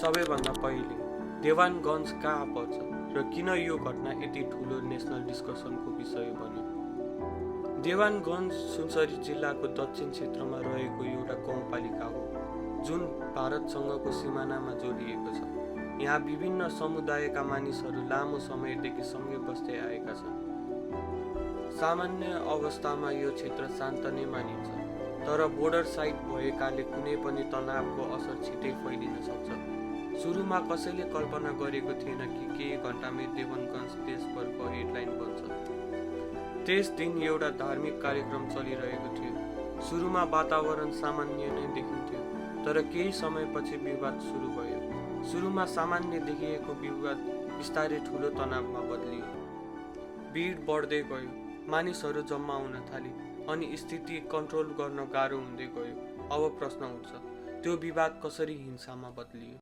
सबैभन्दा पहिले देवानगञ्ज कहाँ पर्छ र किन यो घटना यति ठुलो नेसनल डिस्कसनको विषय बन्यो। देवानगञ्ज सुनसरी जिल्लाको दक्षिण क्षेत्रमा रहेको एउटा गाउँपालिका हो जुन भारतसँगको सिमानामा जोडिएको छ। यहाँ विभिन्न समुदायका मानिसहरू लामो समयदेखि सँगै बस्दै आएका छन्। सामान्य अवस्थामा यो क्षेत्र शान्त नै मानिन्छ, तर बोर्डर साइड भएकाले कुनै पनि तनावको असर छिटै फैलिन सक्छ। सुरुमा कसैले कल्पना गरेको थिएन कि केही घन्टामै देवानगञ्ज देशभरको हेडलाइन बन्छ। त्यस दिन एउटा धार्मिक कार्यक्रम चलिरहेको थियो। सुरुमा वातावरण सामान्य नै देखिन्थ्यो, तर केही समयपछि विवाद सुरु भयो। सुरुमा सामान्य देखिएको विवाद बिस्तारै ठुलो तनावमा बदलियो। भिड बढ्दै गयो, मानिसहरू जम्मा हुन थाले अनि स्थिति कन्ट्रोल गर्न गाह्रो हुँदै गयो। अब प्रश्न उठ्छ, त्यो विवाद कसरी हिंसामा बदलियो।